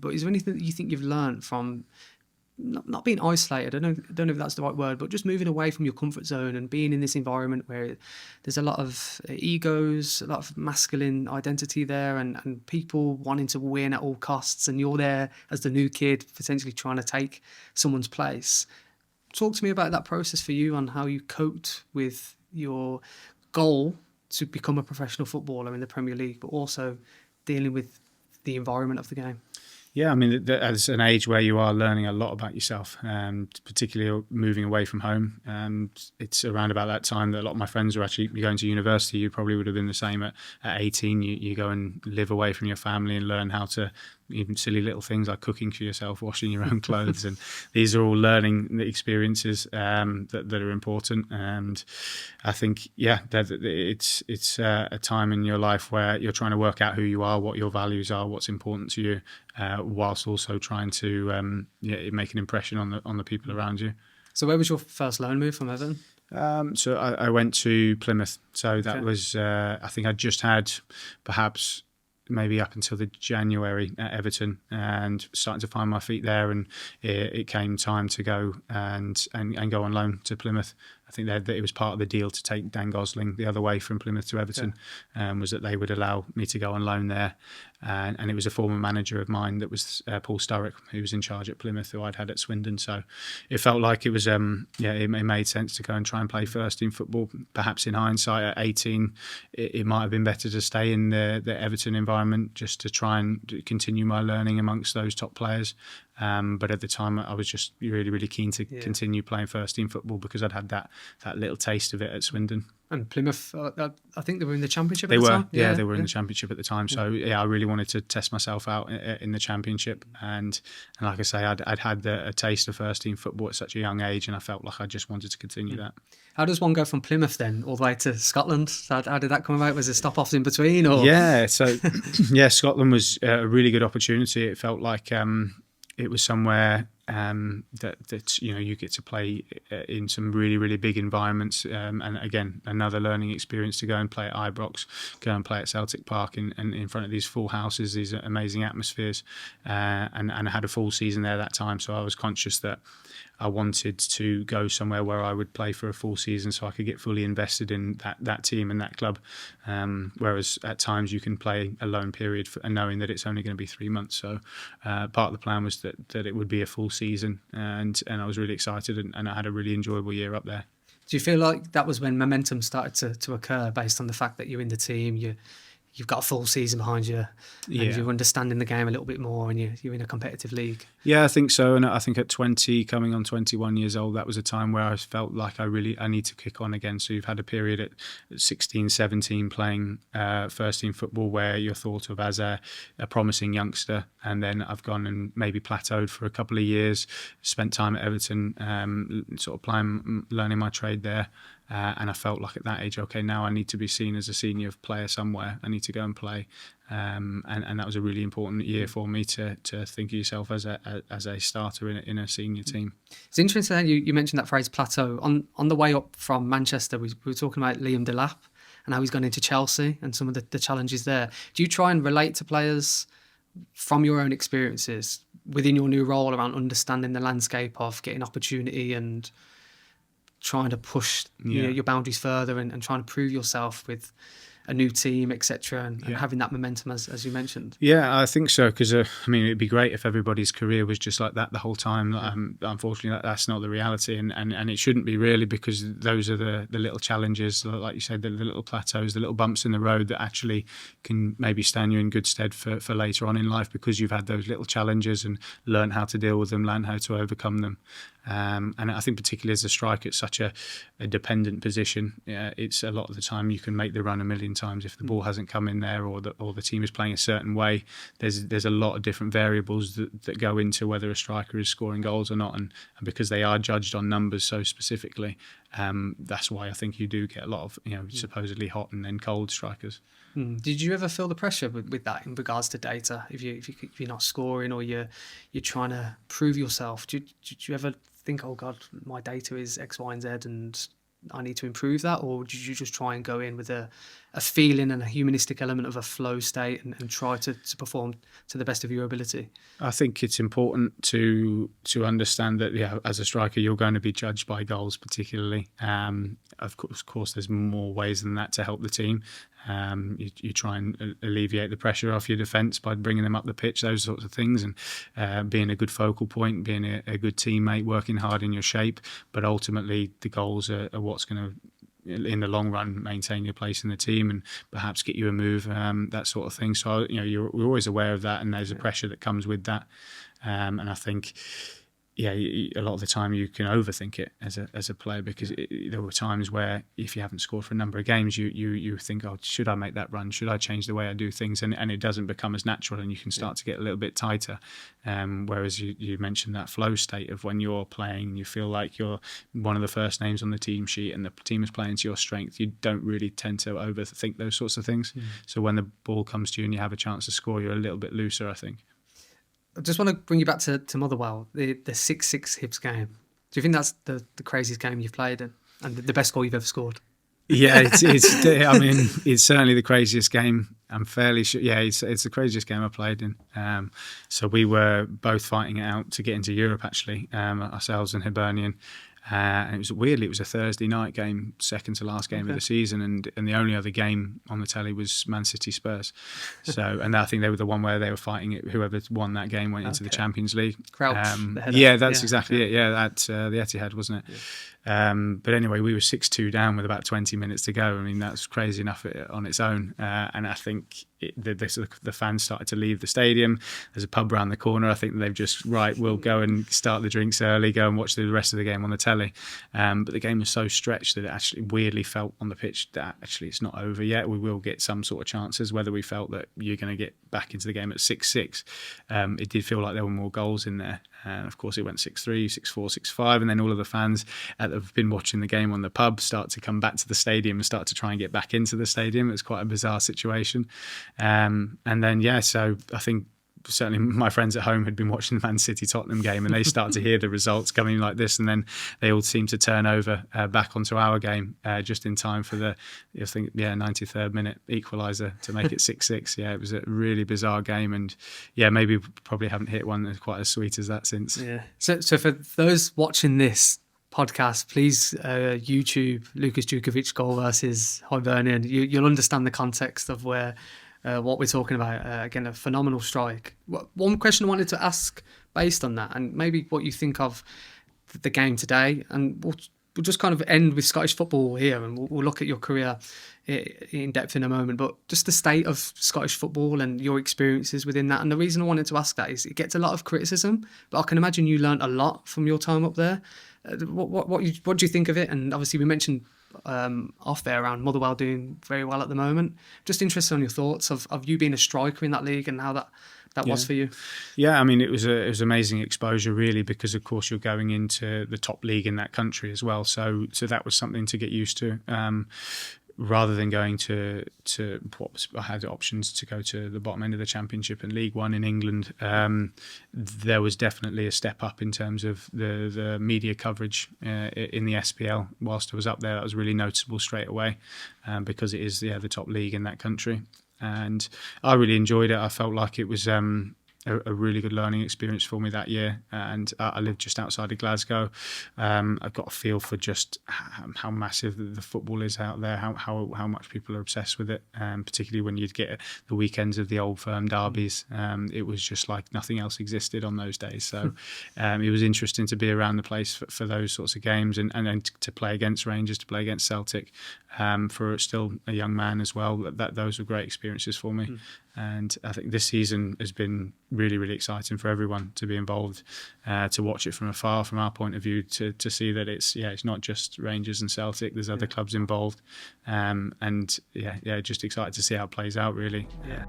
but is there anything that you think you've learned from not being isolated? I don't know if that's the right word, but just moving away from your comfort zone and being in this environment where there's a lot of egos, a lot of masculine identity there, and people wanting to win at all costs, and you're there as the new kid potentially trying to take someone's place. Talk to me about that process for you and how you coped with your goal to become a professional footballer in the Premier League, but also dealing with the environment of the game. Yeah, I mean, as an age where you are learning a lot about yourself, particularly moving away from home. It's around about that time that a lot of my friends were actually going to university. You probably would have been the same at 18. You go and live away from your family and learn how to, even silly little things like cooking for yourself, washing your own clothes. And these are all learning experiences that are important. And I think, it's a time in your life where you're trying to work out who you are, what your values are, what's important to you, whilst also trying to make an impression on the people around you. So where was your first loan move from Everton? So I went to Plymouth. So that was, I think I just had perhaps maybe up until the January at Everton and starting to find my feet there, and it came time to go and go on loan to Plymouth. I think that it was part of the deal to take Dan Gosling the other way from Plymouth to Everton, was that they would allow me to go on loan there. And it was a former manager of mine that was Paul Sturrock, who was in charge at Plymouth, who I'd had at Swindon. So it felt like it was, it made sense to go and try and play first team football. Perhaps in hindsight, at 18, it might have been better to stay in the Everton environment just to try and continue my learning amongst those top players. But at the time, I was just really, really keen to continue playing first team football because I'd had that little taste of it at Swindon. And Plymouth, I think they were in the Championship at the time? They were in the Championship at the time. So, I really wanted to test myself out in the Championship. And like I say, I'd had a taste of first team football at such a young age, and I felt like I just wanted to continue that. How does one go from Plymouth then all the way to Scotland? How did that come about? Was there stop-offs in between? Or? Yeah, so Scotland was a really good opportunity. It felt like it was somewhere that you get to play in some really, really big environments, and again another learning experience to go and play at Ibrox, go and play at Celtic Park and in front of these full houses, these amazing atmospheres, and I had a full season there that time, so I was conscious that I wanted to go somewhere where I would play for a full season so I could get fully invested in that team and that club, whereas at times you can play a loan period and knowing that it's only going to be 3 months. So part of the plan was that it would be a full season, and I was really excited, and I had a really enjoyable year up there. Do you feel like that was when momentum started to occur based on the fact that you're in the team, you've got a full season behind you, and you're understanding the game a little bit more, and you're in a competitive league? Yeah, I think so. And I think at 20, coming on 21 years old, that was a time where I felt like I need to kick on again. So you've had a period at 16, 17 playing first team football where you're thought of as a promising youngster. And then I've gone and maybe plateaued for a couple of years, spent time at Everton, sort of learning my trade there. And I felt like at that age, okay, now I need to be seen as a senior player somewhere. I need to go and play, and that was a really important year for me to think of yourself as a starter in a senior team. It's interesting that you mentioned that phrase plateau. On the way up from Manchester, we were talking about Liam Delap and how he's gone into Chelsea and some of the challenges there. Do you try and relate to players from your own experiences within your new role around understanding the landscape of getting opportunity and trying to push your boundaries further and trying to prove yourself with a new team, etc., and having that momentum as you mentioned? Yeah, I think so, because it'd be great if everybody's career was just like that the whole time. Unfortunately, that's not the reality, and it shouldn't be really, because those are the little challenges, like you said, the little plateaus, the little bumps in the road that actually can maybe stand you in good stead for later on in life, because you've had those little challenges and learn how to deal with them, learn how to overcome them. And I think particularly as a striker, it's such a dependent position. It's a lot of the time you can make the run a million times. If the ball hasn't come in there, or the team is playing a certain way, there's a lot of different variables that go into whether a striker is scoring goals or not. And because they are judged on numbers so specifically, that's why I think you do get a lot of supposedly hot and then cold strikers. Did you ever feel the pressure with that in regards to data? If you're not scoring, or you're trying to prove yourself, did you ever think, oh God, my data is X, Y, and Z, and I need to improve that, or did you just try and go in with a feeling and a humanistic element of a flow state and try to perform to the best of your ability? I think it's important to understand that, as a striker, you're going to be judged by goals, particularly. Of course, there's more ways than that to help the team. You try and alleviate the pressure off your defence by bringing them up the pitch, those sorts of things, and being a good focal point, being a good teammate, working hard in your shape. But ultimately, the goals are what's going to, in the long run, maintain your place in the team and perhaps get you a move, that sort of thing. So we're always aware of that, and there's a pressure that comes with that. And I think, a lot of the time you can overthink it as a player, because there were times where if you haven't scored for a number of games, you think, oh, should I make that run? Should I change the way I do things? And it doesn't become as natural, and you can start to get a little bit tighter. Whereas you mentioned that flow state of when you're playing, you feel like you're one of the first names on the team sheet and the team is playing to your strength. You don't really tend to overthink those sorts of things. So when the ball comes to you and you have a chance to score, you're a little bit looser, I think. I just want to bring you back to Motherwell, the 6-6 Hibs game. Do you think that's the craziest game you've played and the best goal you've ever scored? Yeah, it's certainly the craziest game. I'm fairly sure. Yeah, it's the craziest game I played in. So we were both fighting it out to get into Europe, actually, ourselves and Hibernian. And it was a Thursday night game, second to last game of the season, and the only other game on the telly was Man City Spurs. So, and I think they were the one where they were fighting it. Whoever won that game went into the Champions League. Crouch, that's exactly it. Yeah, at the Etihad, wasn't it? Yeah. But anyway, we were 6-2 down with about 20 minutes to go. I mean, that's crazy enough on its own. And I think the fans started to leave the stadium. There's a pub around the corner. I think they've just, we'll go and start the drinks early, go and watch the rest of the game on the telly. But the game was so stretched that it actually weirdly felt on the pitch that actually it's not over yet. We will get some sort of chances, whether we felt that you're going to get back into the game at 6-6. It did feel like there were more goals in there. And of course, it went 6-3, 6-4, 6-5. And then all of the fans that have been watching the game on the pub start to come back to the stadium and start to try and get back into the stadium. It was quite a bizarre situation. And then, so I think certainly my friends at home had been watching the Man City Tottenham game, and they start to hear the results coming like this, and then they all seem to turn over back onto our game just in time for the 93rd minute equaliser to make it 6-6. Yeah, it was a really bizarre game, and maybe probably haven't hit one that's quite as sweet as that since. Yeah. So for those watching this podcast, please YouTube Lukas Jutkiewicz goal versus Hibernian. You'll understand the context of where what we're talking about. Again, a phenomenal strike. One question I wanted to ask based on that, and maybe what you think of the game today, and we'll just kind of end with Scottish football here, and we'll look at your career in depth in a moment, but just the state of Scottish football and your experiences within that. And the reason I wanted to ask that is it gets a lot of criticism, but I can imagine you learnt a lot from your time up there. What do you think of it? And obviously we mentioned off there around Motherwell doing very well at the moment. Just interested on your thoughts of you being a striker in that league and how that was for you. Yeah, I mean, it was amazing exposure, really, because of course you're going into the top league in that country as well. So that was something to get used to. Rather than going to I had options to go to the bottom end of the Championship and League One in England. There was definitely a step up in terms of the media coverage in the SPL. Whilst I was up there, that was really noticeable straight away because it is the top league in that country. And I really enjoyed it. I felt like it was a really good learning experience for me that year, and I lived just outside of Glasgow. I got a feel for just how massive the football is out there, how much people are obsessed with it, particularly when you'd get the weekends of the Old Firm derbies. It was just like nothing else existed on those days. So it was interesting to be around the place for those sorts of games, and then to play against Rangers, to play against Celtic, for still a young man as well. Those were great experiences for me. And I think this season has been really, really exciting for everyone to be involved, to watch it from afar, from our point of view, to see that it's not just Rangers and Celtic. There's other clubs involved, and just excited to see how it plays out, really. Yeah.